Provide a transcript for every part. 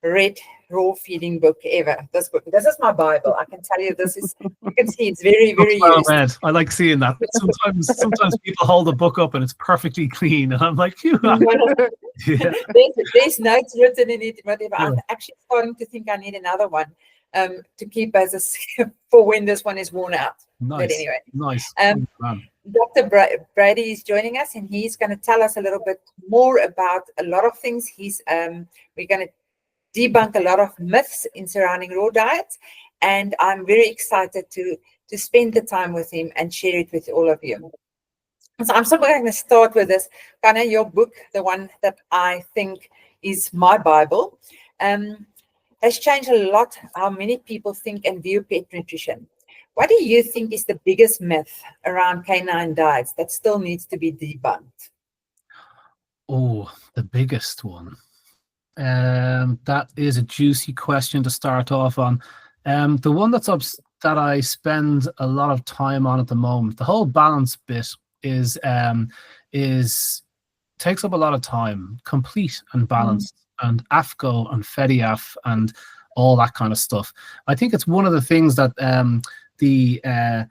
read raw feeding book ever. This book. This is my Bible. I can tell you this is, you can see it's very, very well used. read. I like seeing that. Sometimes people hold the book up and it's perfectly clean. And I'm like, yeah. There's notes written in it, whatever. Yeah. I'm actually starting to think I need another one to keep as a for when this one is worn out. Nice. But anyway. Nice. Dr. Brady is joining us, and he's going to tell us a little bit more about a lot of things. We're going to debunk a lot of myths in surrounding raw diets, and I'm very excited to spend the time with him and share it with all of you. So I'm simply going to start with this, Conor, your book, the one that I think is my Bible, has changed a lot how many people think and view pet nutrition. What do you think is the biggest myth around canine diets that still needs to be debunked? Oh, the biggest one. That is a juicy question to start off on. The one that I spend a lot of time on at the moment, the whole balance bit is takes up a lot of time, complete and balanced, and AFCO and FEDIAF and all that kind of stuff. I think it's one of the things that that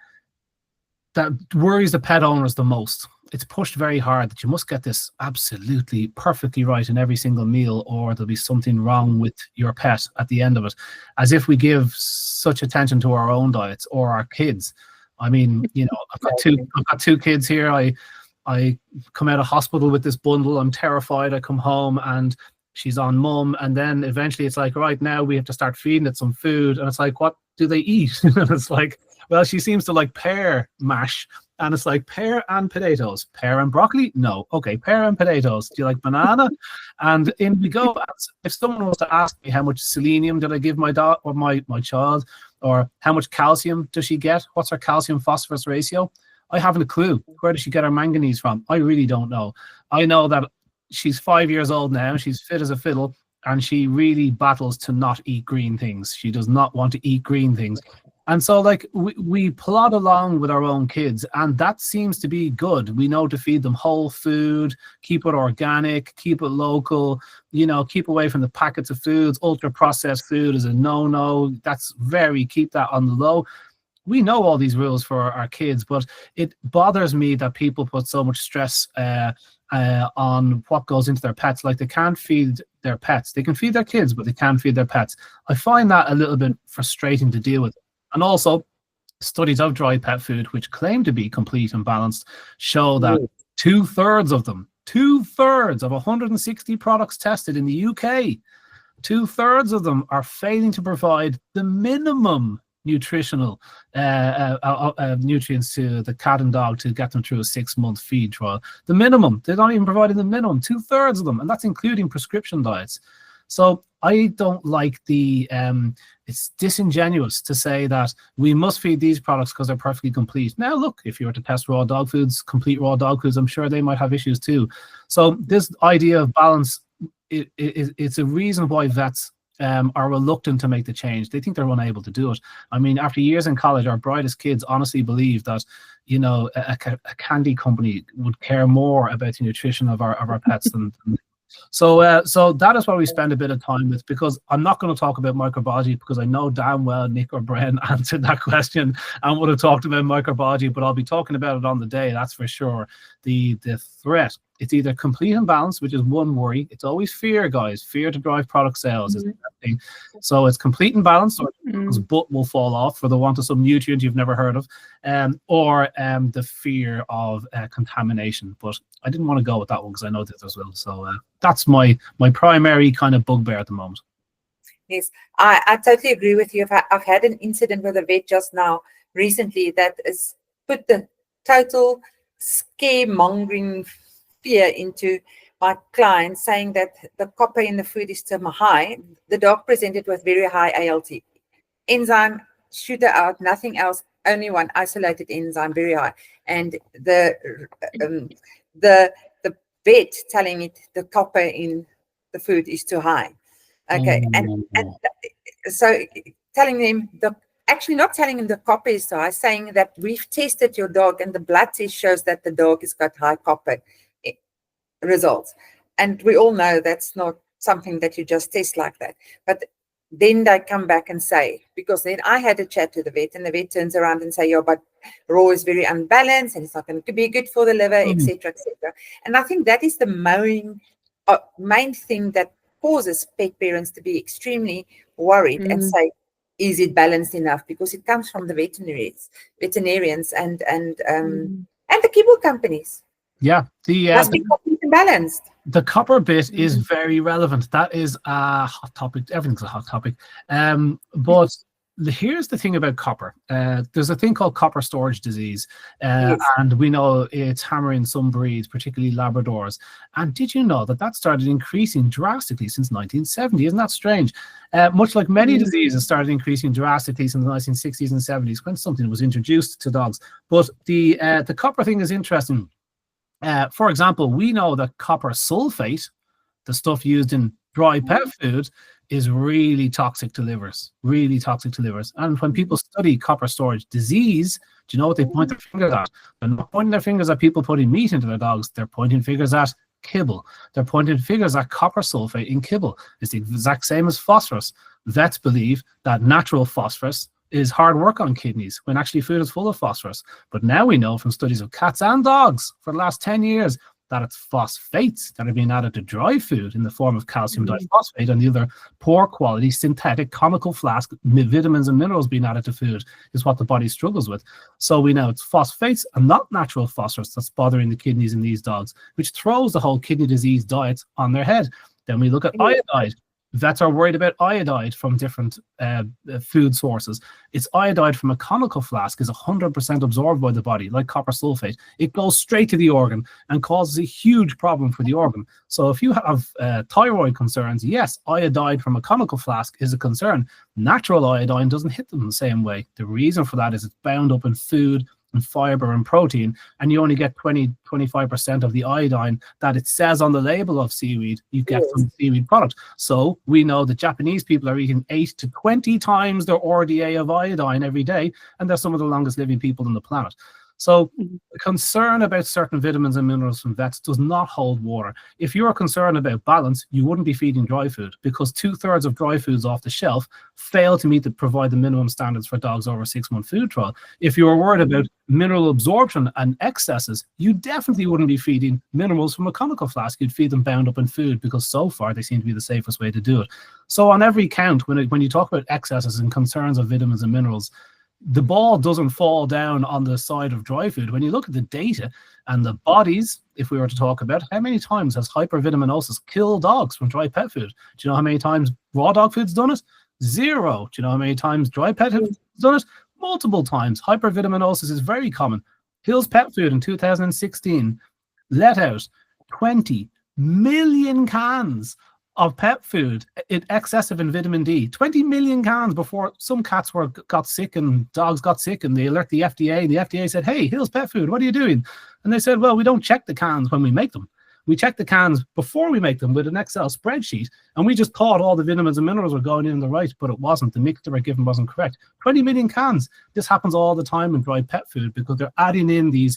worries the pet owners the most. It's pushed very hard that you must get this absolutely perfectly right in every single meal, or there'll be something wrong with your pet at the end of it, as if we give such attention to our own diets or our kids. I mean, you know, I've got two kids here. I come out of hospital with this bundle. I'm terrified. I come home and she's on mum, and then eventually it's like, right, now we have to start feeding it some food, and it's like, what do they eat? And it's like, well, she seems to like pear mash, and it's like pear and potatoes, pear and broccoli. No, okay, pear and potatoes. Do you like banana? And in we go. If someone was to ask me how much selenium did I give my dog or my child, or how much calcium does she get? What's her calcium phosphorus ratio? I haven't a clue. Where does she get her manganese from? I really don't know. I know that she's 5 years old now. She's fit as a fiddle, and she really battles to not eat green things. She does not want to eat green things. And so, like, we plod along with our own kids, and that seems to be good. We know to feed them whole food, keep it organic, keep it local, you know, keep away from the packets of foods. Ultra-processed food is a no-no. Keep that on the low. We know all these rules for our kids, but it bothers me that people put so much stress on what goes into their pets. Like, they can't feed their pets. They can feed their kids, but they can't feed their pets. I find that a little bit frustrating to deal with. And also, studies of dry pet food, which claim to be complete and balanced, show that 2/3 of them, 2/3 of 160 products tested in the UK, 2/3 of them are failing to provide the minimum nutritional nutrients to the cat and dog to get them through a 6-month feed trial. The minimum. They're not even providing the minimum. 2/3 of them, and that's including prescription diets. So I don't like it's disingenuous to say that we must feed these products because they're perfectly complete. Now, look, if you were to test raw dog foods, complete raw dog foods, I'm sure they might have issues too. So this idea of balance, it's a reason why vets are reluctant to make the change. They think they're unable to do it. I mean, after years in college, our brightest kids honestly believe that, you know, a candy company would care more about the nutrition of our pets than So that is what we spend a bit of time with, because I'm not going to talk about microbiology, because I know damn well Nick or Bren answered that question and would have talked about microbiology, but I'll be talking about it on the day, that's for sure. The threat, it's either complete and balanced, which is one worry. It's always fear, guys. Fear to drive product sales is the thing. So it's complete and balanced, or the butt will fall off for the want of some nutrient you've never heard of, or the fear of contamination. But I didn't want to go with that one because I know that as well. So that's my primary kind of bugbear at the moment. Yes, I totally agree with you. I've had an incident with a vet just now recently that has put the total scaremongering fear into my client, saying that the copper in the food is too high. The dog presented with very high ALT. Enzyme, shooter out, nothing else, only one isolated enzyme, very high. And the vet telling it the copper in the food is too high. Okay, and so telling them actually not telling him the copper is so high, saying that we've tested your dog and the blood test shows that the dog has got high copper results. And we all know that's not something that you just test like that. But then they come back and say, because then I had a chat to the vet, and the vet turns around and say, yeah, but raw is very unbalanced and it's not going to be good for the liver, etc., etc. And I think that is the main thing that causes pet parents to be extremely worried and say, is it balanced enough? Because it comes from the veterinarians and the kibble companies. Yeah, must be completely balanced. The copper bit is very relevant. That is a hot topic. Everything's a hot topic. But here's the thing about copper. There's a thing called copper storage disease. And we know it's hammering some breeds, particularly Labradors. And did you know that that started increasing drastically since 1970? Isn't that strange? Much like many diseases started increasing drastically since the 1960s and 70s when something was introduced to dogs. But the copper thing is interesting. For example, we know that copper sulfate, the stuff used in dry pet food, is really toxic to livers, And when people study copper storage disease, do you know what they point their fingers at? They're not pointing their fingers at people putting meat into their dogs. They're pointing fingers at kibble. They're pointing fingers at copper sulfate in kibble. It's the exact same as phosphorus. Vets believe that natural phosphorus is hard work on kidneys when actually food is full of phosphorus. But now we know from studies of cats and dogs for the last 10 years that it's phosphates that are being added to dry food in the form of calcium diphosphate and the other poor quality synthetic chemical flask vitamins and minerals being added to food is what the body struggles with. So we know it's phosphates and not natural phosphorus that's bothering the kidneys in these dogs, which throws the whole kidney disease diet on their head. Then we look at iodide. Vets are worried about iodide from different food sources. It's iodide from a conical flask is 100% absorbed by the body, like copper sulfate. It goes straight to the organ and causes a huge problem for the organ. So if you have thyroid concerns, yes, iodide from a conical flask is a concern. Natural iodine doesn't hit them the same way. The reason for that is it's bound up in food and fiber and protein, and you only get 20-25% of the iodine that it says on the label of seaweed you get from the seaweed product. So we know that Japanese people are eating 8 to 20 times their RDA of iodine every day, and they're some of the longest living people on the planet. So concern about certain vitamins and minerals from vets does not hold water. If you're concerned about balance, you wouldn't be feeding dry food, because 2/3 of dry foods off the shelf fail to provide the minimum standards for dogs over a 6-month food trial. If you were worried about mineral absorption and excesses, you definitely wouldn't be feeding minerals from a conical flask. You'd feed them bound up in food, because so far they seem to be the safest way to do it. So on every count, when you talk about excesses and concerns of vitamins and minerals, the ball doesn't fall down on the side of dry food. When you look at the data and the bodies, if we were to talk about how many times has hypervitaminosis killed dogs from dry pet food? Do you know how many times raw dog food's done it? 0. Do you know how many times dry pet food's done it? Multiple times. Hypervitaminosis is very common. Hill's Pet Food in 2016 let out 20 million cans of pet food in excessive in vitamin D. 20 million cans before some cats got sick and dogs got sick, and they alert the FDA, and the FDA said, hey, Hill's Pet Food, what are you doing? And they said, well, we don't check the cans when we make them. We check the cans before we make them with an Excel spreadsheet, and we just thought all the vitamins and minerals were going in the right, but it wasn't. The mix they were given wasn't correct. 20 million cans. This happens all the time in dry pet food because they're adding in these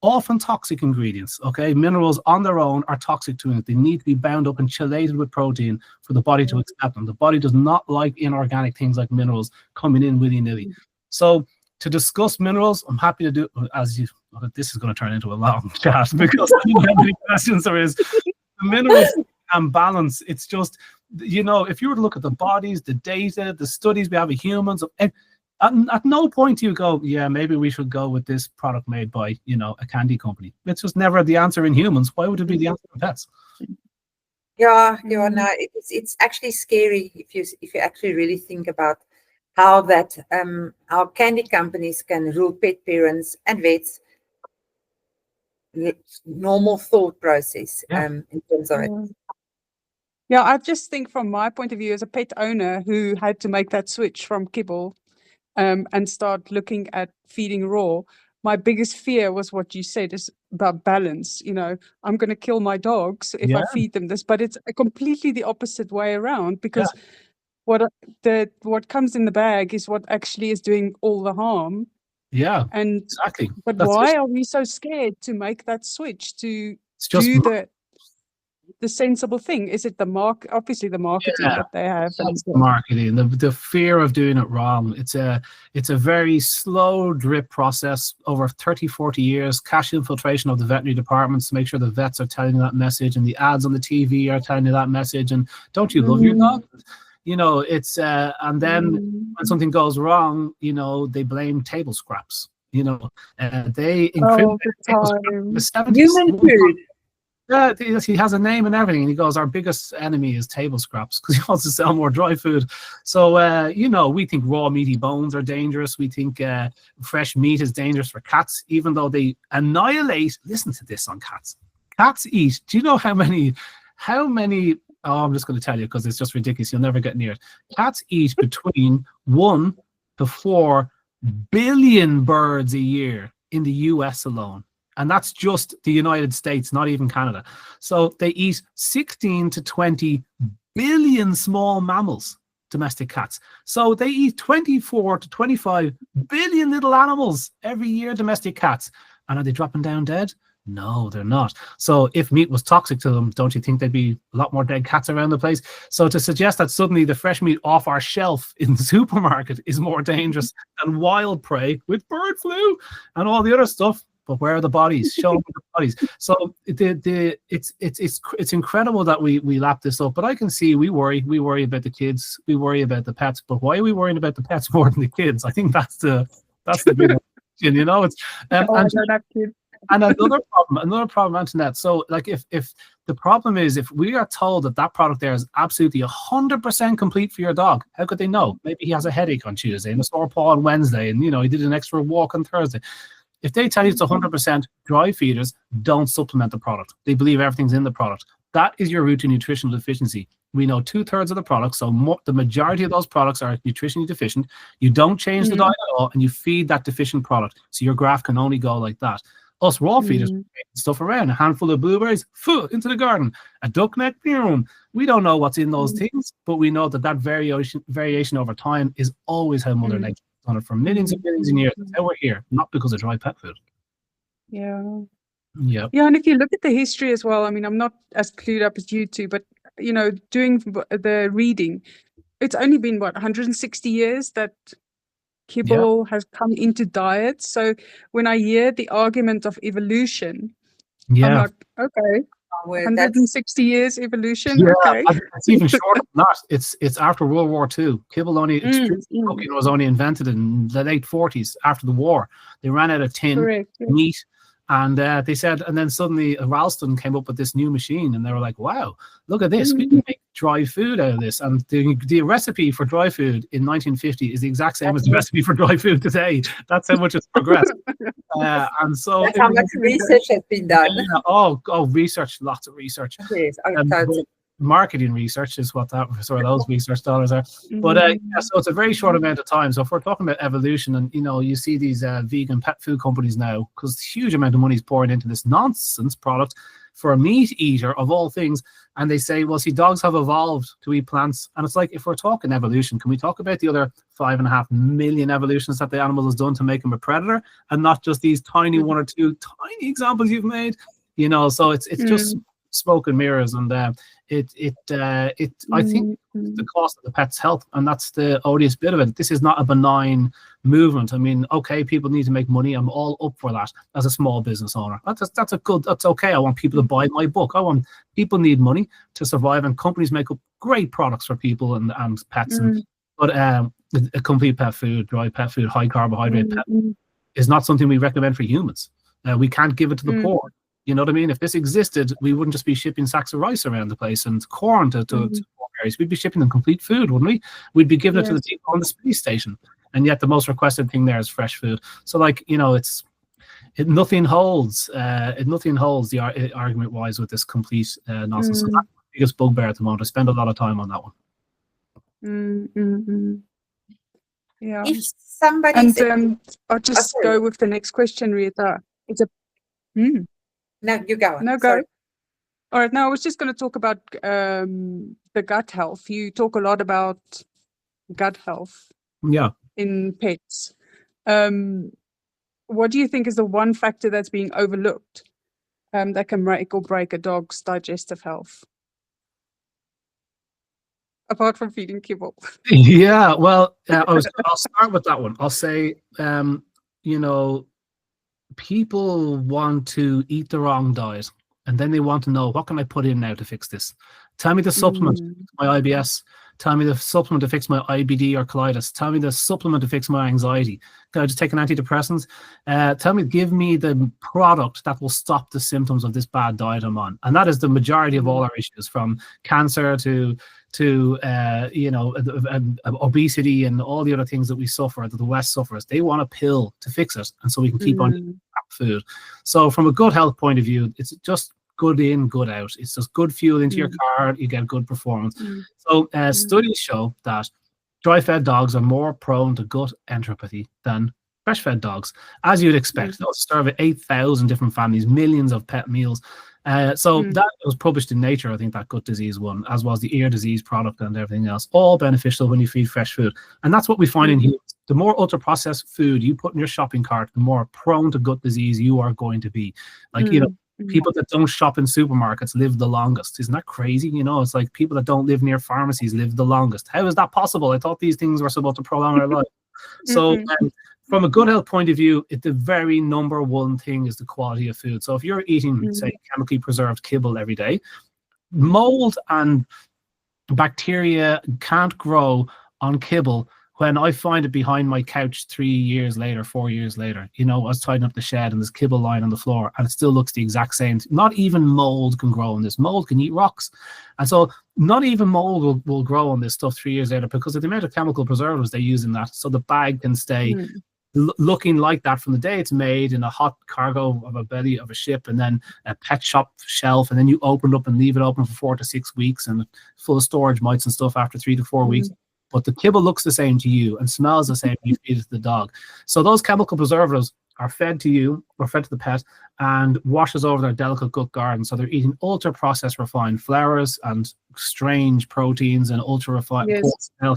often toxic ingredients. Okay, minerals on their own are toxic to it. They need to be bound up and chelated with protein for the body to accept them. The body does not like inorganic things like minerals coming in willy-nilly. So to discuss minerals, I'm happy to do, this is going to turn into a long chat because I don't know how many questions there is. The minerals and balance, it's just, if you were to look at the bodies, the data, the studies we have of humans, at no point do you go, yeah, maybe we should go with this product made by, a candy company. It's just never the answer in humans. Why would it be the answer in pets? Yeah, no, it's actually scary if you actually really think about how that our candy companies can rule pet parents and vets normal thought process in terms of it. Yeah, I just think from my point of view as a pet owner who had to make that switch from kibble and start looking at feeding raw, my biggest fear was what you said is about balance. I'm going to kill my dogs if I feed them this, but it's completely the opposite way around, because what comes in the bag is what actually is doing all the harm. Yeah, and exactly. But why are we so scared to make that switch to the sensible thing? Is it the obviously the marketing that they have? That's the marketing, the fear of doing it wrong. It's a very slow drip process over 30, 40 years, cash infiltration of the veterinary departments to make sure the vets are telling you that message, and the ads on the TV are telling you that message. And don't you love your dog? You know, it's and then when something goes wrong, you know, they blame table scraps. You know, they incriminate table scraps. Human food. Yeah, he has a name and everything, and he goes, our biggest enemy is table scraps, because he wants to sell more dry food. So, you know, we think raw meaty bones are dangerous. We think fresh meat is dangerous for cats, even though they annihilate. Listen to this on cats. Cats eat. Do you know how many? Oh, I'm just going to tell you because it's just ridiculous. You'll never get near it. Cats eat between 1 to 4 billion birds a year in the US alone. And that's just the United States, not even Canada. So they eat 16 to 20 billion small mammals, domestic cats. So they eat 24 to 25 billion little animals every year, domestic cats. And are they dropping down dead? No, they're not. So if meat was toxic to them, don't you think there'd be a lot more dead cats around the place? So to suggest that suddenly the fresh meat off our shelf in the supermarket is more dangerous than wild prey with bird flu and all the other stuff. But where are the bodies? Show me the bodies. So it's incredible that we lap this up. But I can see we worry about the kids, we worry about the pets. But why are we worrying about the pets more than the kids? I think that's the big question. You know, it's I don't have kids. And another problem, Antoinette. So, like, if the problem is if we are told that product there is absolutely 100% complete for your dog, how could they know? Maybe he has a headache on Tuesday and a sore paw on Wednesday, and you know he did an extra walk on Thursday. If they tell you it's 100% dry feeders, don't supplement the product. They believe everything's in the product. That is your route to nutritional deficiency. We know 2/3 of the products, so the majority of those products are nutritionally deficient. You don't change the diet at all, and you feed that deficient product. So your graph can only go like that. Us raw feeders, stuff around, a handful of blueberries, into the garden, a duck neck, we don't know what's in those things, but we know that variation over time is always how Mother Nature has done it for millions and millions of years. That's how we're here, not because of dry pet food. Yeah. Yeah. Yeah, and if you look at the history as well, I mean, I'm not as clued up as you two, but, you know, doing the reading, it's only been, 160 years that kibble has come into diet. So when I hear the argument of evolution, I'm like, okay, 160 years evolution. Yeah, okay, it's even shorter than that. It's after World War II. Kibble was only invented in the late 40s after the war. They ran out of tin meat. And they said, and then suddenly Ralston came up with this new machine, and they were like, "Wow, look at this! We can make dry food out of this." And the recipe for dry food in 1950 is the exact same as the recipe for dry food today. That's how much it's progressed. And so that's how much research has been done. Research, lots of research. Yes, marketing research is what those research dollars are. But so it's a very short amount of time. So if we're talking about evolution, and you know, you see these vegan pet food companies now, because huge amount of money is pouring into this nonsense product for a meat eater of all things, and they say, well, see, dogs have evolved to eat plants. And it's like, if we're talking evolution, can we talk about the other 5.5 million evolutions that the animal has done to make him a predator, and not just these tiny one or two tiny examples you've made? You know, so it's just smoke and mirrors, and I think the cost of the pet's health, and that's the odious bit of it. This is not a benign movement. I mean, okay, people need to make money. I'm all up for that as a small business owner. That's okay. I want people to buy my book. People need money to survive, and companies make up great products for people and pets. But a complete pet food, dry pet food, high carbohydrate pet is not something we recommend for humans. We can't give it to the poor. You know what I mean? If this existed, we wouldn't just be shipping sacks of rice around the place and corn to poor areas. We'd be shipping them complete food, wouldn't we? We'd be giving it to the people on the space station. And yet the most requested thing there is fresh food. So, like, you know, nothing holds the argument-wise with this complete nonsense. So that's the biggest bugbear at the moment. I spend a lot of time on that one. Yeah. If somebody I'll just go with the next question, Rita. It's a No, you go. No, go. All right. Now, I was just going to talk about the gut health. You talk a lot about gut health in pets. What do you think is the one factor that's being overlooked that can make or break a dog's digestive health? Apart from feeding kibble. Yeah, well, I'll start with that one. I'll say, you know, people want to eat the wrong diet, and then they want to know, what can I put in now to fix this? Tell me the supplement to fix my IBS. Tell me the supplement to fix my IBD or colitis. Tell me the supplement to fix my anxiety. Can I just take an antidepressant? Give me the product that will stop the symptoms of this bad diet I'm on. And that is the majority of all our issues, from cancer to obesity and all the other things that we suffer, that the West suffers. They want a pill to fix it, and so we can keep on eating food. So from a good health point of view, it's just good in, good out. It's just good fuel into your car. You get good performance. So studies show that dry-fed dogs are more prone to gut enteropathy than fresh-fed dogs, as you'd expect. They'll serve 8,000 different families, millions of pet meals. That was published in Nature, I think, that gut disease one, as was the ear disease product and everything else. All beneficial when you feed fresh food. And that's what we find in humans. The more ultra-processed food you put in your shopping cart, the more prone to gut disease you are going to be. People that don't shop in supermarkets live the longest. Isn't that crazy? It's like people that don't live near pharmacies live the longest. How is that possible? I thought these things were supposed to prolong our life. So from a good health point of view, the very number one thing is the quality of food. So if you're eating, say, chemically preserved kibble every day, mold and bacteria can't grow on kibble when I find it behind my couch 3 years later, 4 years later. I was tidying up the shed and there's kibble lying on the floor and it still looks the exact same. Not even mold can grow on this. Mold can eat rocks. And so not even mold will grow on this stuff 3 years later because of the amount of chemical preservatives they use in that. So the bag can stay looking like that from the day it's made in a hot cargo of a belly of a ship, and then a pet shop shelf, and then you open it up and leave it open for 4 to 6 weeks and full of storage mites and stuff after 3 to 4 weeks. But the kibble looks the same to you and smells the same when you feed it to the dog. So those chemical preservatives are fed to you or fed to the pet and washes over their delicate gut garden. So they're eating ultra-processed refined flours and strange proteins and ultra-refined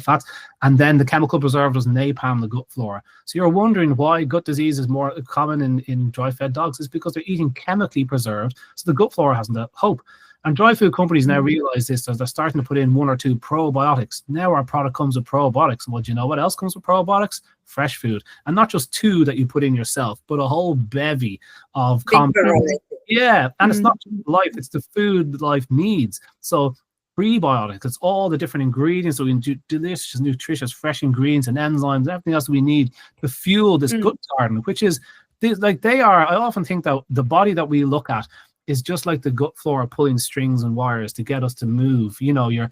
fats. And then the chemical preservatives napalm the gut flora. So you're wondering why gut disease is more common in dry-fed dogs. It's because they're eating chemically preserved, so the gut flora hasn't a hope. And dry food companies now realize this, as they're starting to put in 1 or 2 probiotics. Now our product comes with probiotics. And well, do you know what else comes with probiotics? Fresh food. And not just 2 that you put in yourself, but a whole bevy of compounds. Yeah, and it's not just life, it's the food that life needs. So prebiotics, it's all the different ingredients, so we can do delicious, nutritious, fresh ingredients and enzymes, everything else that we need to fuel this gut garden, which is, I often think that the body that we look at is just like the gut flora pulling strings and wires to get us to move. You're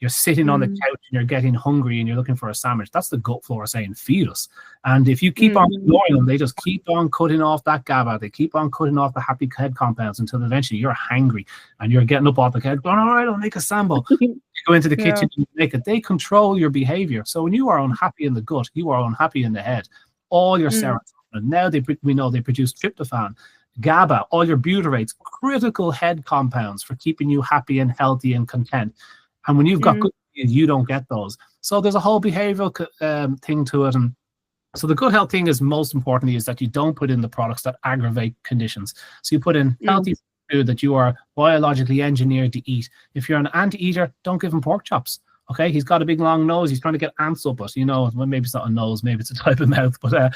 sitting on the couch and you're getting hungry and you're looking for a sandwich. That's the gut flora saying, feed us. And if you keep on ignoring them, they just keep on cutting off that GABA. They keep on cutting off the happy head compounds until eventually you're hangry and you're getting up off the couch going, all right, I'll make a sambo. You go into the kitchen and make it. They control your behavior. So when you are unhappy in the gut, you are unhappy in the head. All your serotonin. Now we know they produce tryptophan, GABA, all your butyrates, critical head compounds for keeping you happy and healthy and content. And when you've got good, you don't get those. So there's a whole behavioral thing to it. And so the good health thing is, most importantly, is that you don't put in the products that aggravate conditions. So you put in healthy food that you are biologically engineered to eat. If you're an anti-eater, don't give him pork chops. Okay, he's got a big long nose. He's trying to get ants up it. Well, maybe it's not a nose, maybe it's a type of mouth. But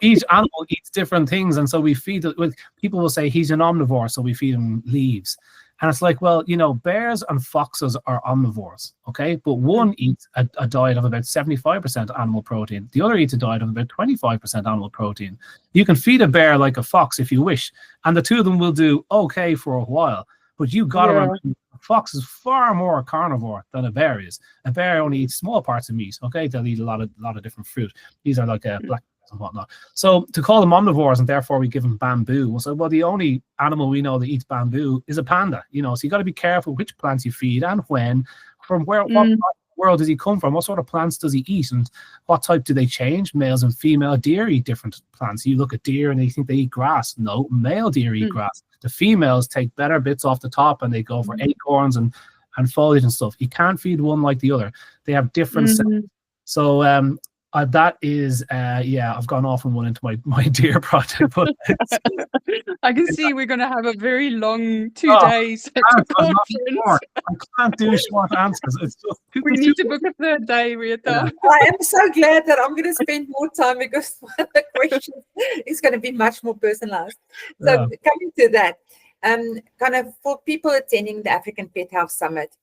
each animal eats different things, and so we feed it. People will say he's an omnivore, so we feed him leaves. And it's like, well, bears and foxes are omnivores, okay? But one eats a diet of about 75% animal protein. The other eats a diet of about 25% animal protein. You can feed a bear like a fox if you wish, and the two of them will do okay for a while. But you got to remember, a fox is far more carnivore than a bear is. A bear only eats small parts of meat, okay? They'll eat a lot of different fruit. These are like black and whatnot. So to call them omnivores and therefore we give them bamboo, we'll say, well, the only animal we know that eats bamboo is a panda. So you got to be careful which plants you feed and when, from what world does he come from, what sort of plants does he eat, and what type do they change? Males and female deer eat different plants. You look at deer and you think they eat grass. No, male deer eat grass. The females take better bits off the top and they go for acorns and foliage and stuff. You can't feed one like the other. They have different cells. So That is, I've gone off on one into my deer project, but I can see we're going to have a very long 2 Oh, days at the I'm not conference. short. I can't do short answers. It's just We need to book a third day, Retha. Yeah. I am so glad that I'm going to spend more time because the question is going to be much more personalized. So coming to that, kind of for people attending the African Pet Health Summit,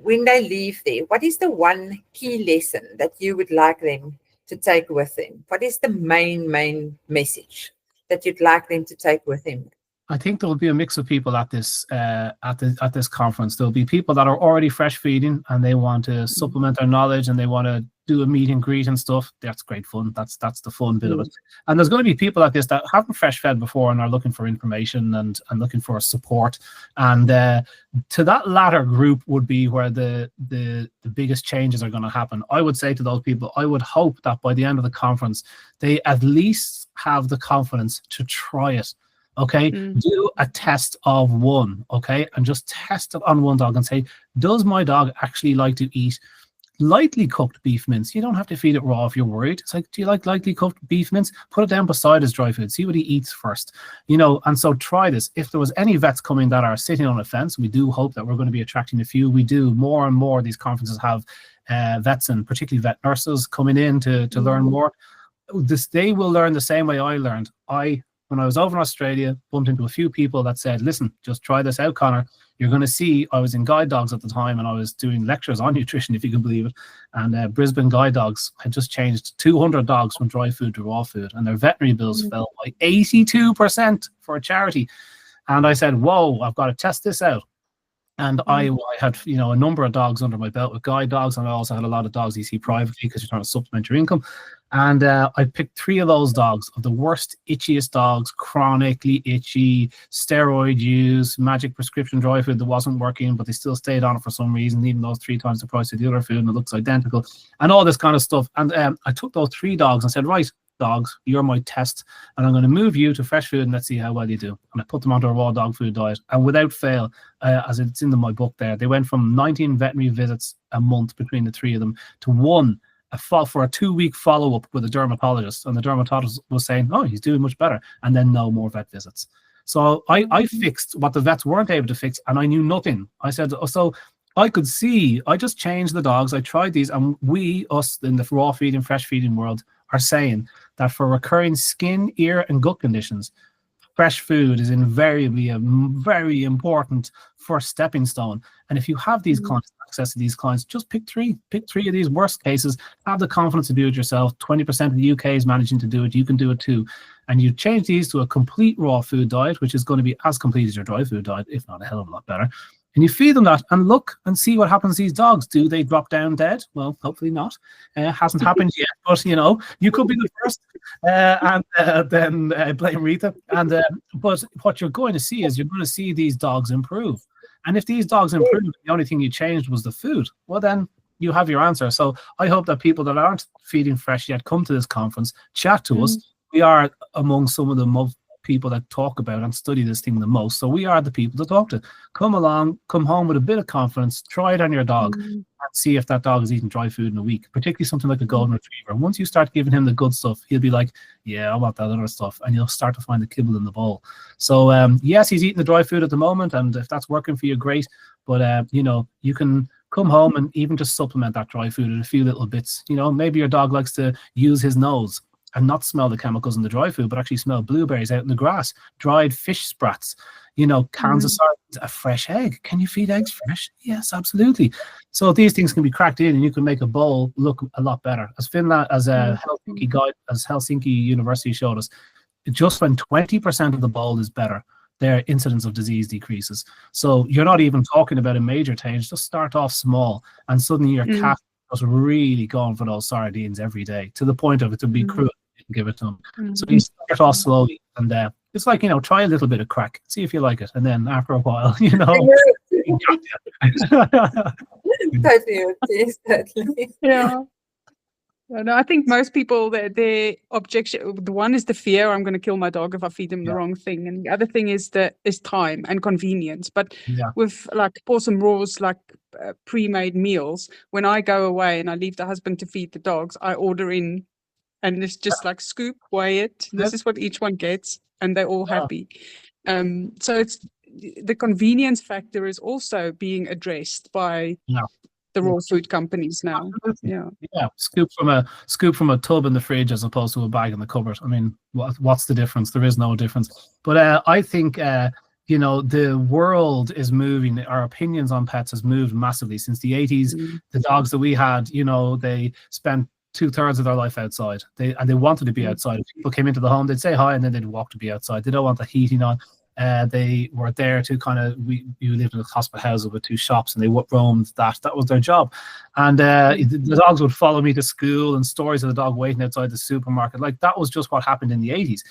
when they leave there, what is the one key lesson that you would like them to take with them? What is the main message that you'd like them to take with them? I think there will be a mix of people at this at this conference. There'll be people that are already fresh feeding and they want to supplement their knowledge and they want to do a meet and greet and stuff. That's great fun. That's the fun bit of it. And there's going to be people at this that haven't fresh fed before and are looking for information and looking for support. And to that latter group would be where the biggest changes are going to happen. I would say to those people, I would hope that by the end of the conference, they at least have the confidence to try it. Okay, do a test of one, okay, and just test it on one dog and say, does my dog actually like to eat lightly cooked beef mince? You don't have to feed it raw if you're worried. It's like, do you like lightly cooked beef mince? Put it down beside his dry food, see what he eats first, and so try this. If there was any vets coming that are sitting on a fence, we do hope that we're going to be attracting a few. We do more and more. These conferences have vets and particularly vet nurses coming in to learn more. They will learn the same way I learned. When I was over in Australia, bumped into a few people that said, listen, just try this out, Conor. You're going to see, I was in guide dogs at the time and I was doing lectures on nutrition, if you can believe it. And Brisbane guide dogs had just changed 200 dogs from dry food to raw food. And their veterinary bills fell by 82% for a charity. And I said, whoa, I've got to test this out. And I had, a number of dogs under my belt with guide dogs. And I also had a lot of dogs you see privately because you're trying to supplement your income. And I picked 3 of those dogs, of the worst, itchiest dogs, chronically itchy, steroid use, magic prescription dry food that wasn't working, but they still stayed on it for some reason, even though it's 3 times the price of the other food and it looks identical, and all this kind of stuff. And I took those 3 dogs and said, right, dogs, you're my test, and I'm going to move you to fresh food and let's see how well you do. And I put them onto a raw dog food diet, and without fail, as it's in my book there, they went from 19 veterinary visits a month between the 3 of them to 1 for a 2-week follow-up with a dermatologist, and the dermatologist was saying, oh, he's doing much better, and then no more vet visits. So I fixed what the vets weren't able to fix, and I knew nothing. I said, so I could see, I just changed the dogs, I tried these, and us in the raw feeding, fresh feeding world are saying that for recurring skin, ear, and gut conditions, fresh food is invariably a very important first stepping stone. And if you have these clients, access to these clients, just pick 3 of these worst cases, have the confidence to do it yourself. 20% of the UK is managing to do it. You can do it too. And you change these to a complete raw food diet, which is going to be as complete as your dry food diet, if not a hell of a lot better. And you feed them that and look and see what happens to these dogs. Do they drop down dead? Well, hopefully not. Hasn't happened yet, but you could be the first. And then blame Retha. And but what you're going to see is you're going to see these dogs improve. And if these dogs improve, the only thing you changed was the food, well, then you have your answer. So I hope that people that aren't feeding fresh yet come to this conference, chat to us. We are among some of the most people that talk about and study this thing the most. So we are the people to talk to. Come along, come home with a bit of confidence, try it on your dog, and see if that dog is eating dry food in a week, particularly something like a golden retriever. Once you start giving him the good stuff, he'll be like, yeah, I want that other stuff. And you'll start to find the kibble in the bowl. So yes, he's eating the dry food at the moment. And if that's working for you, great. But, you can come home and even just supplement that dry food in a few little bits. Maybe your dog likes to use his nose and not smell the chemicals in the dry food, but actually smell blueberries out in the grass, dried fish sprats, cans of sardines, a fresh egg. Can you feed eggs fresh? Yes, absolutely. So these things can be cracked in and you can make a bowl look a lot better. As Finland, as a Helsinki guide, as Helsinki University showed us, just when 20% of the bowl is better, their incidence of disease decreases. So you're not even talking about a major change. Just start off small and suddenly your cat was really going for those sardines every day, to the point of it to be cruel. Give it to them. So you start off slowly, and it's like, try a little bit of crack, see if you like it, and then after a while, Totally. ， Yeah. ， totally. ， yeah. ， ， ， ， ， ， ， ， ， ， ， ， ， ， ， ， ， ， ， ， ， ， ， ， ， ， ， ， ， ， ， ， ， ， ， ， ， ， ， No, I think most people, their objection, the one is the fear, I'm going to kill my dog if I feed him the wrong thing. And the other thing is time and convenience. But Yeah. with like Possum Raw's like pre-made meals, when I go away and I leave the husband to feed the dogs, I order in and it's just like scoop, weigh it. This is what each one gets and they're all happy. So it's the convenience factor is also being addressed by the raw food companies now. Yeah, scoop from a tub in the fridge as opposed to a bag in the cupboard. I mean, what's the difference? There is no difference. But I think the world is moving. Our opinions on pets has moved massively since the 80s. The dogs that we had, they spent 2/3 of their life outside. They wanted to be outside. If people came into the home, they'd say hi and then they'd walk to be outside. They don't want the heating on. They were there to you lived in a hospital house with 2 shops and they roamed that was their job. And the dogs would follow me to school, and stories of the dog waiting outside the supermarket. Like, that was just what happened in the 80s.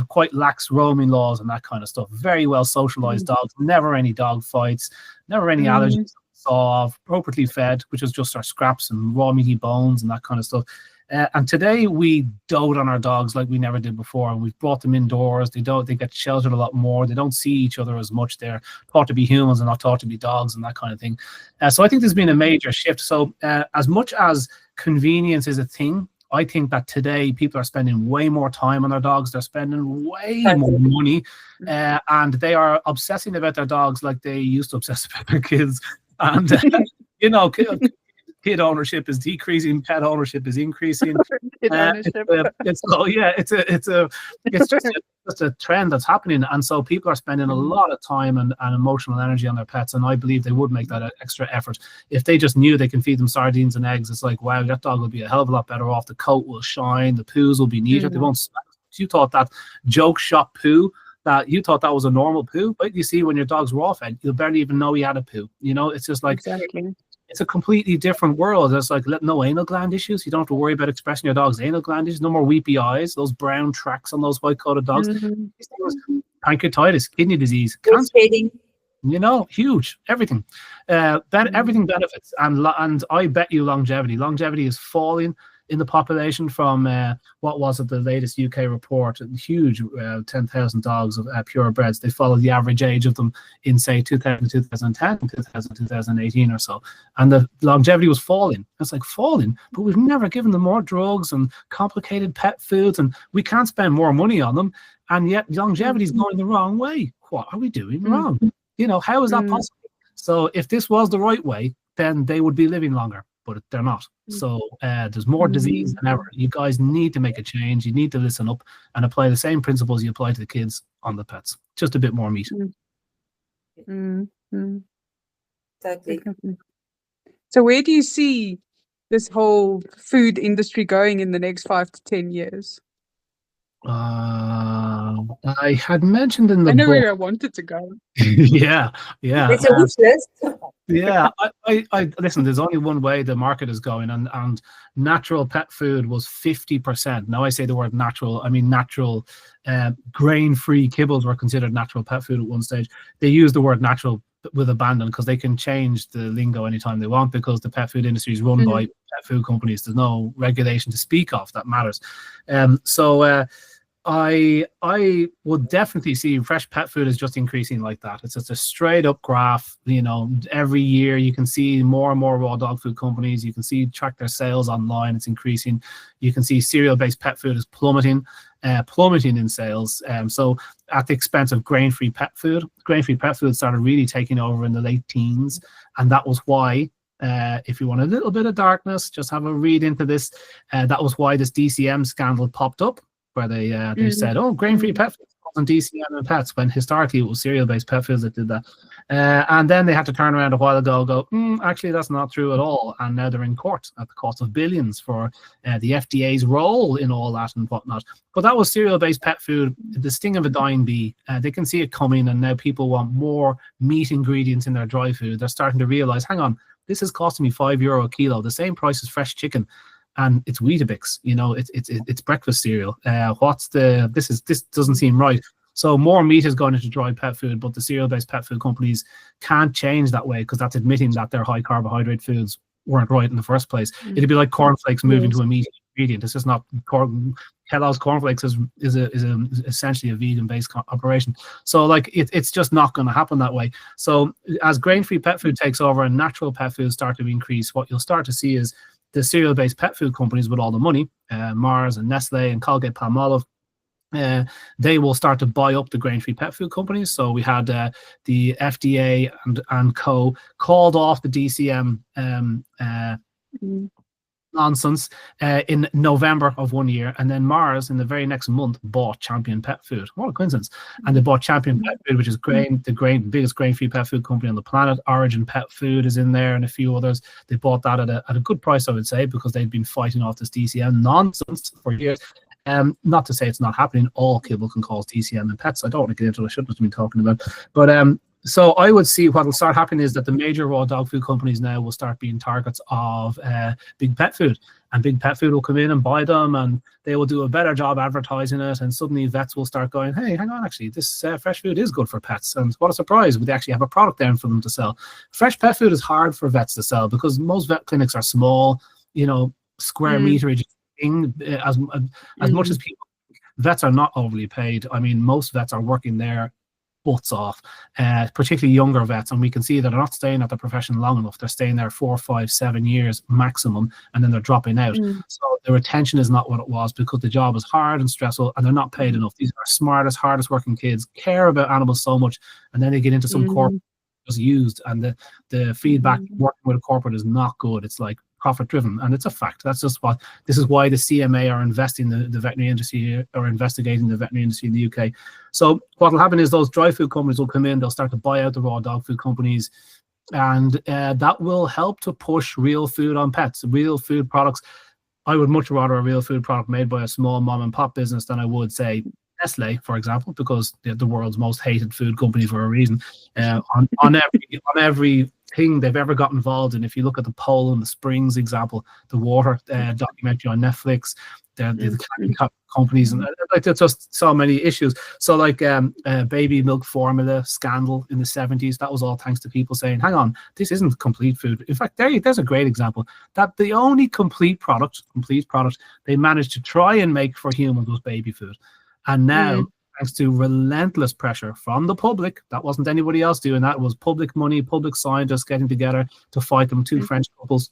Quite lax roaming laws and that kind of stuff. Very well socialized dogs, never any dog fights, never any allergies saw of, appropriately fed, which is just our scraps and raw meaty bones and that kind of stuff. And today we dote on our dogs like we never did before, and we've brought them indoors. They get sheltered a lot more. They don't see each other as much. They're taught to be humans and not taught to be dogs and that kind of thing. So I think there's been a major shift. So as much as convenience is a thing, I think that today people are spending way more time on their dogs. They're spending way more money, and they are obsessing about their dogs like they used to obsess about their kids. And kid ownership is decreasing, pet ownership is increasing. It's just a trend that's happening, and so people are spending a lot of time and emotional energy on their pets, and I believe they would make that extra effort if they just knew they can feed them sardines and eggs. It's like, wow, that dog will be a hell of a lot better off. The coat will shine, the poos will be neater, they won't smell. You thought that joke shop poo, that you thought that was a normal poo, but you see when your dog's raw fed, you'll barely even know he had a poo. It's just like It's a completely different world. It's like no anal gland issues. You don't have to worry about expressing your dog's anal gland issues. No more weepy eyes, those brown tracks on those white-coated dogs. Pancreatitis, kidney disease, cancer. Huge. Everything. Everything benefits. And I bet you longevity. Longevity is falling in the population from what was it, the latest UK report, huge 10,000 dogs of purebreds. They follow the average age of them in, say, 2000, 2010, 2000, 2018 or so. And the longevity was falling. It's like falling, but we've never given them more drugs and complicated pet foods, and we can't spend more money on them. And yet longevity is going the wrong way. What are we doing wrong? How is that possible? So if this was the right way, then they would be living longer. But they're not. So there's more disease than ever. You guys need to make a change. You need to listen up and apply the same principles you apply to the kids on the pets. Just a bit more meat. Exactly. So where do you see this whole food industry going in the next 5 to 10 years? I had mentioned in the I know book, where I wanted to go. yeah. It's a wish list. Yeah, I listen, there's only one way the market is going, and natural pet food was 50%. Now I say the word natural, I mean natural grain-free kibbles were considered natural pet food at one stage. They use the word natural with abandon because they can change the lingo anytime they want, because the pet food industry is run by pet food companies. There's no regulation to speak of that matters. I would definitely see fresh pet food is just increasing like that. It's just a straight up graph. Every year you can see more and more raw dog food companies. You can track their sales online. It's increasing. You can see cereal-based pet food is plummeting in sales. So at the expense of grain-free pet food. Grain-free pet food started really taking over in the late teens, and that was why. If you want a little bit of darkness, just have a read into this. That was why this DCM scandal popped up, where they said, oh, grain-free pet food on DCM and pets, when historically it was cereal-based pet foods that did that. And then they had to turn around a while ago and go, actually, that's not true at all. And now they're in court at the cost of billions for the FDA's role in all that and whatnot. But that was cereal-based pet food, the sting of a dying bee. They can see it coming, and now people want more meat ingredients in their dry food. They're starting to realize, hang on, this is costing me €5 a kilo, the same price as fresh chicken. And it's Weetabix, it's breakfast cereal. This doesn't seem right. So more meat is going into dry pet food, but the cereal-based pet food companies can't change that way, because that's admitting that their high carbohydrate foods weren't right in the first place. It'd be like cornflakes moving to a meat ingredient. It's just not Kellogg's cornflakes is essentially a vegan-based operation. So like it's just not going to happen that way. So as grain-free pet food takes over and natural pet food start to increase, what you'll start to see is the cereal-based pet food companies with all the money, Mars and Nestle and Colgate-Palmolive, they will start to buy up the grain-free pet food companies. So we had the FDA and co called off the DCM nonsense in November of one year, and then Mars in the very next month bought Champion Pet Food. What a coincidence! And they bought Champion Pet Food, which is biggest grain-free pet food company on the planet. Origin Pet Food is in there, and a few others. They bought that at a good price, I would say, because they'd been fighting off this DCM nonsense for years. Not to say it's not happening. All kibble can cause DCM in pets. I don't want to get into what I shouldn't have been talking about. But so I would see what will start happening is that the major raw dog food companies now will start being targets of big pet food. And big pet food will come in and buy them, and they will do a better job advertising it. And suddenly vets will start going, hey, hang on, actually, this fresh food is good for pets. And what a surprise, they actually have a product there for them to sell. Fresh pet food is hard for vets to sell because most vet clinics are small, square meterage. As much as people, vets are not overly paid. I mean, most vets are working their butts off, particularly younger vets, and we can see that they're not staying at the profession long enough. They're staying there 4, 5, 7 years maximum, and then they're dropping out. So the retention is not what it was because the job is hard and stressful, and they're not paid enough. These are smartest, hardest working kids, care about animals so much, and then they get into some corporate just used, and the feedback working with a corporate is not good. It's like profit driven, and it's a fact. This is why the CMA are investing the veterinary industry or investigating the veterinary industry in the UK. So what will happen is those dry food companies will come in, they'll start to buy out the raw dog food companies, and that will help to push real food on pets, real food products. I would much rather a real food product made by a small mom and pop business than I would say Nestle, for example, because they're the world's most hated food company for a reason. On every thing they've ever got involved in, if you look at the Poland, the Springs example, the water documentary on Netflix, the companies, and there's just so many issues. So like baby milk formula scandal in the 70s, that was all thanks to people saying, hang on, this isn't complete food. In fact, there's a great example that the only complete product they managed to try and make for humans was baby food. And now, thanks to relentless pressure from the public, that wasn't anybody else doing that, it was public money, public scientists getting together to fight them, two French couples.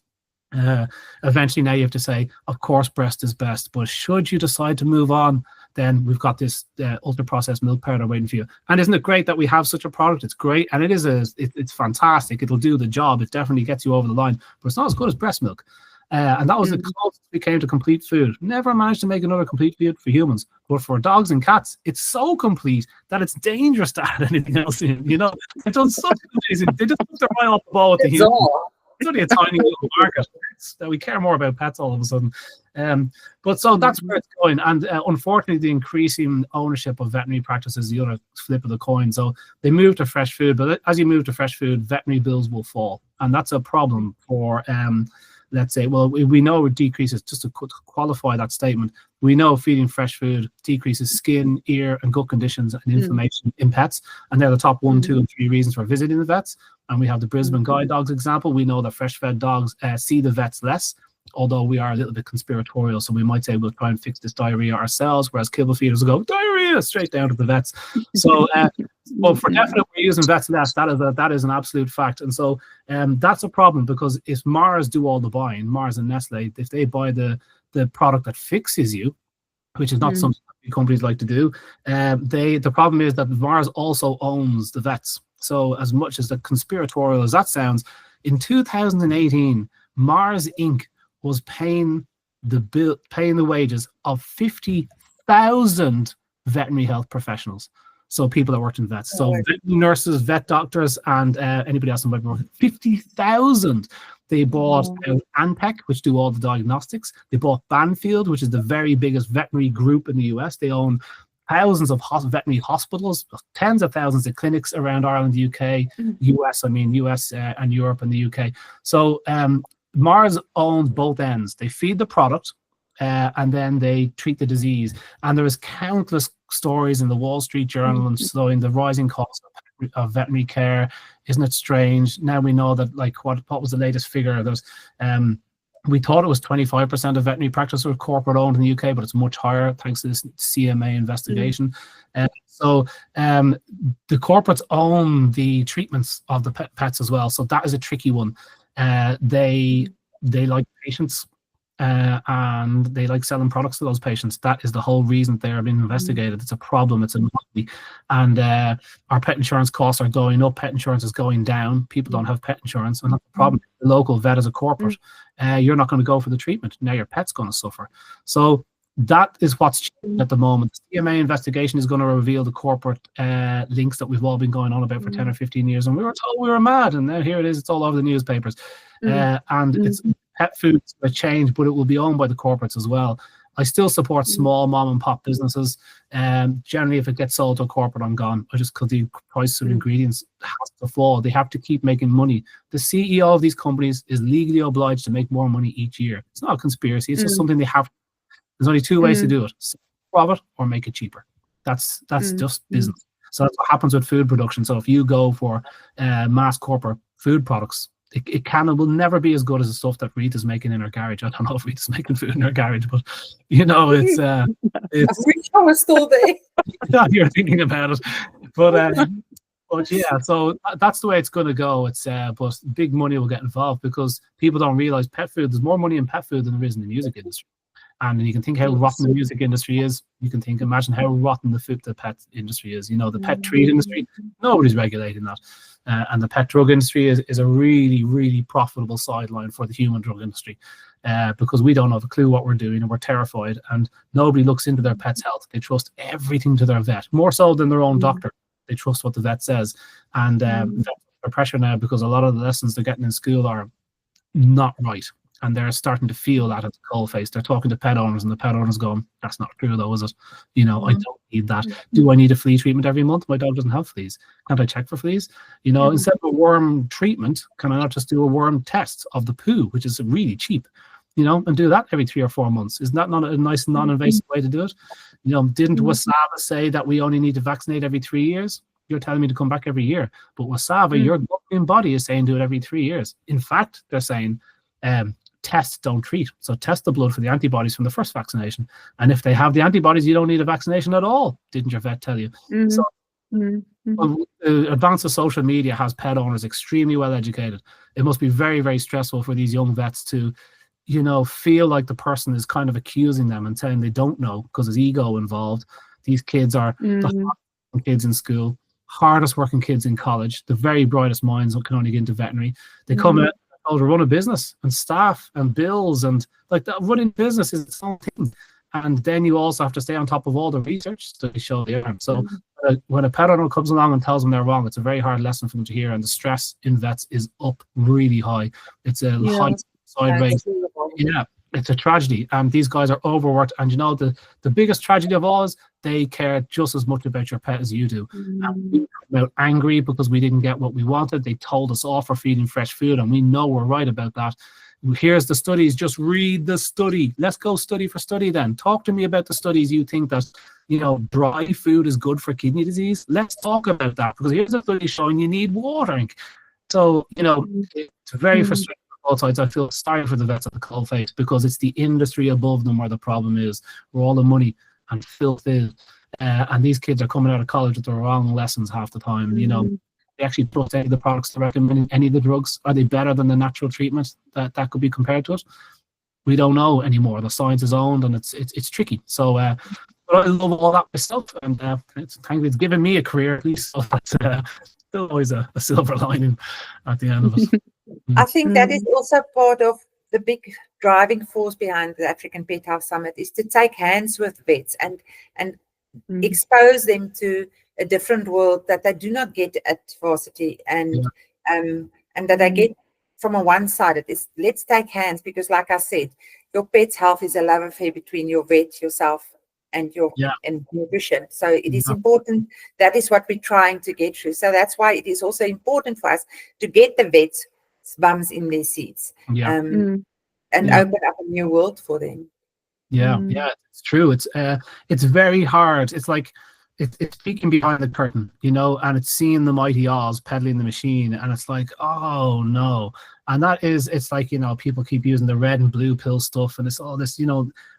Eventually now you have to say, of course, breast is best, but should you decide to move on, then we've got this ultra-processed milk powder waiting for you. And isn't it great that we have such a product? It's great, and it's fantastic. It'll do the job. It definitely gets you over the line, but it's not as good as breast milk. And that was the closest we came to complete food. Never managed to make another complete food for humans, but for dogs and cats, it's so complete that it's dangerous to add anything else in. They've done such amazing. They just took their eye off the ball with the humans. It's only a tiny little market. We care more about pets all of a sudden. But so that's where it's going. And unfortunately, the increasing ownership of veterinary practice is the other flip of the coin. So they move to fresh food, but as you move to fresh food, veterinary bills will fall, and that's a problem for. Let's say, well, we know it decreases, just to qualify that statement, we know feeding fresh food decreases skin, ear, and gut conditions and inflammation in pets. And they're the top 1, 2, and 3 reasons for visiting the vets. And we have the Brisbane guide dogs example. We know that fresh-fed dogs see the vets less, although we are a little bit conspiratorial. So we might say we'll try and fix this diarrhea ourselves, whereas kibble feeders will go, diarrhea, straight down to the vets. So, well, for definite, we're using vets less. That is an absolute fact. And so that's a problem, because if Mars do all the buying, Mars and Nestle, if they buy the product that fixes you, which is not something that companies like to do, the problem is that Mars also owns the vets. So as much as the conspiratorial as that sounds, in 2018, Mars Inc. was paying the wages of 50,000 veterinary health professionals. So people that worked in vets. So veterinary nurses, vet doctors, and anybody else who might be working. 50,000. They bought Antec, which do all the diagnostics. They bought Banfield, which is the very biggest veterinary group in the US. They own thousands of veterinary hospitals, tens of thousands of clinics around Ireland, UK, US and Europe and the UK. So Mars owns both ends. They feed the product and then they treat the disease. And there is countless stories in the Wall Street Journal and showing the rising cost of veterinary care. Isn't it strange? Now we know that, like, what was the latest figure? There's We thought it was 25% of veterinary practice were corporate owned in the UK, but it's much higher thanks to this CMA investigation. So the corporates own the treatments of the pets as well. So that is a tricky one. They like patients and they like selling products to those patients. That is the whole reason they are being investigated. It's a problem. It's a monopoly. And our pet insurance costs are going up. Pet insurance is going down. People don't have pet insurance. And that's the problem. The local vet is a corporate. You're not going to go for the treatment. Now your pet's going to suffer. So that is what's changed at the moment. The CMA investigation is going to reveal the corporate links that we've all been going on about for 10 or 15 years. And we were told we were mad. And now here it is. It's all over the newspapers. And it's pet food will change, but it will be owned by the corporates as well. I still support small mom and pop businesses. Generally, if it gets sold to a corporate, I'm gone. I just because the price of ingredients has to fall. They have to keep making money. The CEO of these companies is legally obliged to make more money each year. It's not a conspiracy. It's just something they have. There's only two ways to do it: profit or make it cheaper. That's just business. So that's what happens with food production. So if you go for mass corporate food products, it can and will never be as good as the stuff that Retha's making in her garage. I don't know if Retha's making food in her garage, but you know, it's I wish I was still there. you're thinking about it. But yeah, so that's the way it's going to go. It's but big money will get involved because people don't realize pet food. There's more money in pet food than there is in the music industry. And you can think how rotten the music industry is. You can imagine how rotten the pet industry is. You know, the pet treat industry, nobody's regulating that. And the pet drug industry is a really, really profitable sideline for the human drug industry because we don't have a clue what we're doing and we're terrified and nobody looks into their pet's health. They trust everything to their vet, more so than their own doctor. They trust what the vet says. And vets are pressure now because a lot of the lessons they're getting in school are not right. And they're starting to feel that at the coalface. They're talking to pet owners, and the pet owners going, "That's not true, though, is it? You know, I don't need that. Do I need a flea treatment every month? My dog doesn't have fleas. Can't I check for fleas? You know, instead of a worm treatment, can I not just do a worm test of the poo, which is really cheap? You know, and do that every 3 or 4 months. Isn't that not a nice, non-invasive way to do it? You know, didn't Wasava say that we only need to vaccinate every 3 years? You're telling me to come back every year, but Wasava, your governing body is saying do it every 3 years. In fact, they're saying test, don't treat. So test the blood for the antibodies from the first vaccination. And if they have the antibodies, you don't need a vaccination at all. Didn't your vet tell you? So the advance of social media has pet owners extremely well educated. It must be very, very stressful for these young vets to, you know, feel like the person is kind of accusing them and saying they don't know because there's ego involved. These kids are the hardest kids in school, hardest working kids in college, the very brightest minds that can only get into veterinary. They come out to run a business and staff and bills and like that. Running business is its own thing, and then you also have to stay on top of all the research to show the harm. So when a pet owner comes along and tells them they're wrong, it's a very hard lesson for them to hear, and the stress in vets is up really high. It's a high suicide rate. Yeah, it's a tragedy, and these guys are overworked. And you know, the biggest tragedy of all is they care just as much about your pet as you do. And we come out angry because we didn't get what we wanted. They told us off for feeding fresh food, and we know we're right about that. Here's the studies. Just read the study. Let's go study for study then. Talk to me about the studies you think that, you know, dry food is good for kidney disease. Let's talk about that because here's a study showing you need watering. So, you know, it's very frustrating. Both sides. I feel sorry for the vets at the coalface because it's the industry above them where the problem is, where all the money and filth is. And these kids are coming out of college with the wrong lessons half the time. You know, they actually trust any of the products to recommend any of the drugs. Are they better than the natural treatment that could be compared to it? We don't know anymore. The science is owned and it's tricky. So but I love all that myself, and thankfully it's given me a career at least. So that's still always a silver lining at the end of it. I think that is also part of the big driving force behind the African Pet Health Summit is to take hands with vets and expose them to a different world that they do not get at varsity and that they get from a one-sided. Is let's take hands because, like I said, your pet's health is a love affair between your vet, yourself, and your and nutrition. So it is important. That is what we're trying to get through. So that's why it is also important for us to get the vets bums in their seats and open up a new world for them. Yeah, it's true. It's very hard. It's like it's peeking behind the curtain, you know, and it's seeing the mighty Oz peddling the machine, and it's like, oh no, And that is, it's like, people keep using the red and blue pill stuff and it's all this,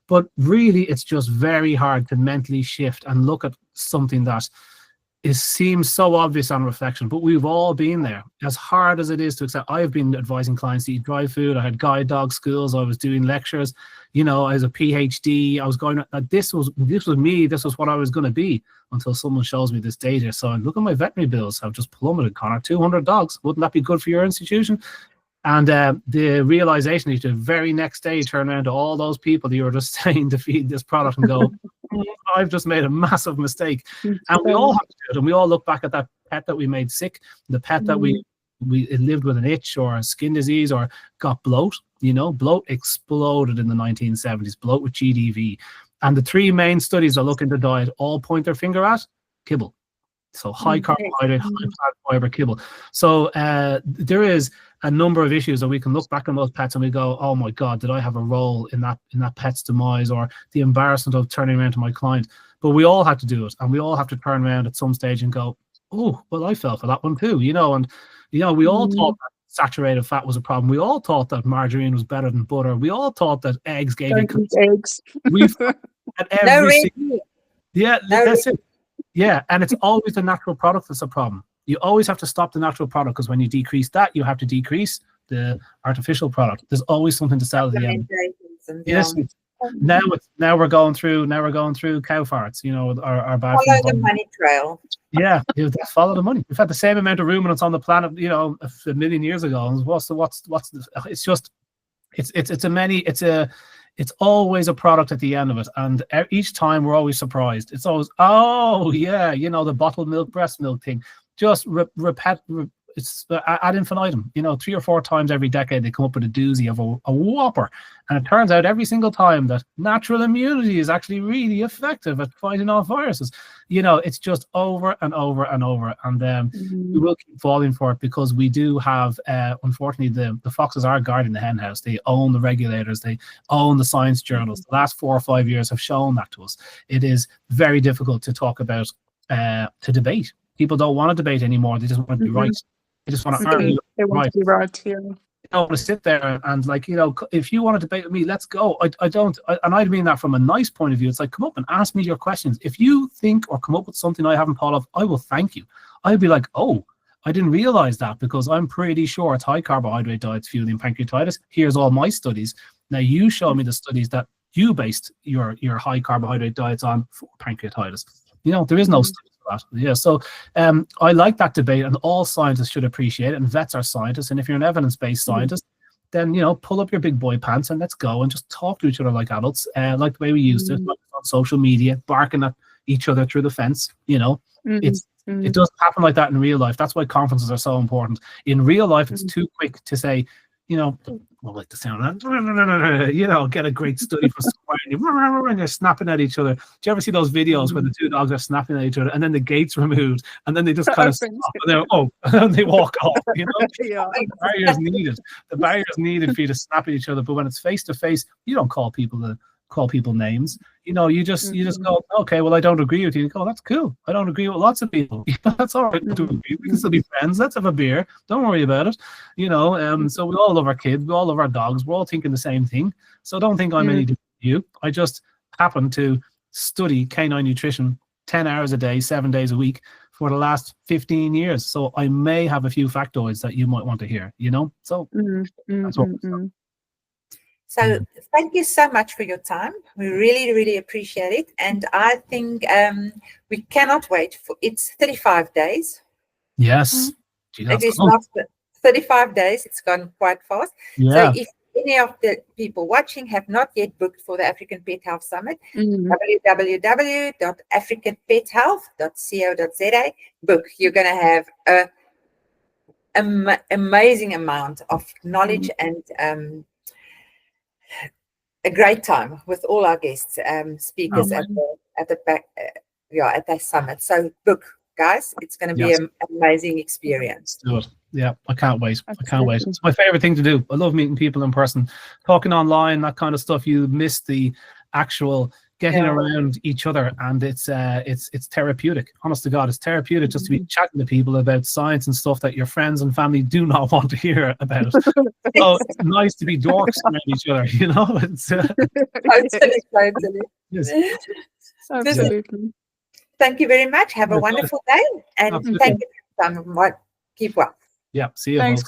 but really it's just very hard to mentally shift and look at something that seems so obvious on reflection, but we've all been there. As hard as it is to accept, I've been advising clients to eat dry food. I had guide dog schools. I was doing lectures. I was a PhD. I was going. This was me. This was what I was going to be until someone shows me this data. So look at my veterinary bills have just plummeted. Conor, 200 dogs. Wouldn't that be good for your institution? And the realization is the very next day, you turn around to all those people that you were just saying to feed this product and go, I've just made a massive mistake. And we all have to do it. And we all look back at that pet that we made sick, the pet that it lived with an itch or a skin disease or got bloat. Bloat exploded in the 1970s, bloat with GDV. And the three main studies that look into diet all point their finger at kibble. So high carbohydrate, high fat, fiber kibble. So there is a number of issues that we can look back on those pets and we go, oh my God, did I have a role in that pet's demise, or the embarrassment of turning around to my client? But we all have to do it, and we all have to turn around at some stage and go, oh, well, I fell for that one too, and we all thought that saturated fat was a problem. We all thought that margarine was better than butter. We all thought that eggs gave you eggs. We've at every that's it. Yeah, and it's always the natural product that's a problem. You always have to stop the natural product, because when you decrease that, you have to decrease the artificial product. There's always something to sell at the end. Yes. Now we're going through cow farts. Our bad. Follow the money trail. Yeah, follow the money. We've had the same amount of ruminants on the planet, a million years ago. And it's always a product at the end of it, and each time we're always surprised. It's always, the bottled milk, breast milk thing. Just repeat. It's ad infinitum. 3 or 4 times every decade they come up with a doozy of a whopper, and it turns out every single time that natural immunity is actually really effective at fighting off viruses. It's just over and over and over, and we will keep falling for it, because we do have, unfortunately, the foxes are guarding the hen house. They own the regulators. They own the science journals. The last 4 or 5 years have shown that to us. It is very difficult to talk about, to debate. People don't want to debate anymore. They just want to be right. They just want to argue. They want to be right. Yeah. I don't want to sit there and if you want to debate with me, let's go. I don't, and I mean that from a nice point of view. It's like, come up and ask me your questions. If you think or come up with something I haven't thought of, I will thank you. I'll be like, oh, I didn't realize that, because I'm pretty sure it's high carbohydrate diets fueling pancreatitis. Here's all my studies. Now you show me the studies that you based your high carbohydrate diets on for pancreatitis. There is no study for that. Yeah, so I like that debate, and all scientists should appreciate it, and vets are scientists, and if you're an evidence-based scientist, then pull up your big boy pants and let's go and just talk to each other like adults, like the way we used to, on social media, barking at each other through the fence. It doesn't happen like that in real life. That's why conferences are so important. In real life, it's too quick to say, I like the sound of that. Get a great study for somewhere, and they're snapping at each other. Do you ever see those videos where the 2 dogs are snapping at each other, and then the gate's removed, and then they just kind of stop, and they walk off? Yeah. The barrier's needed. The barrier's needed for you to snap at each other. But when it's face to face, you don't call people names. You just go, okay, well, I don't agree with you. You go, that's cool. I don't agree with lots of people. That's all right. We can still be friends. Let's have a beer. Don't worry about it. So we all love our kids. We all love our dogs. We're all thinking the same thing. So don't think I'm any different from you. I just happen to study canine nutrition 10 hours a day, 7 days a week for the last 15 years. So I may have a few factoids that you might want to hear, So that's what we're doing. So thank you so much for your time. We really, really appreciate it. And I think we cannot wait for it's 35 days. Yes. It is not 35 days. It's gone quite fast. Yeah. So if any of the people watching have not yet booked for the African Pet Health Summit, www.africanpethealth.co.za, book. You're going to have an amazing amount of knowledge and a great time with all our guests, speakers at that summit. So book, guys. It's going to be an amazing experience. Let's do it. Yeah, I can't wait. I can't wait. It's my favorite thing to do. I love meeting people in person. Talking online, that kind of stuff, you miss the actual getting Yeah. around each other, and it's therapeutic. Honest to God, it's therapeutic just to be chatting to people about science and stuff that your friends and family do not want to hear about. So it's nice to be dorks around each other, you know. It's Totally. yes. Absolutely. Thank you very much. Have a Okay. wonderful day, and Absolutely. thank you for your time. Keep well. Yeah, see you, Thanks, folks.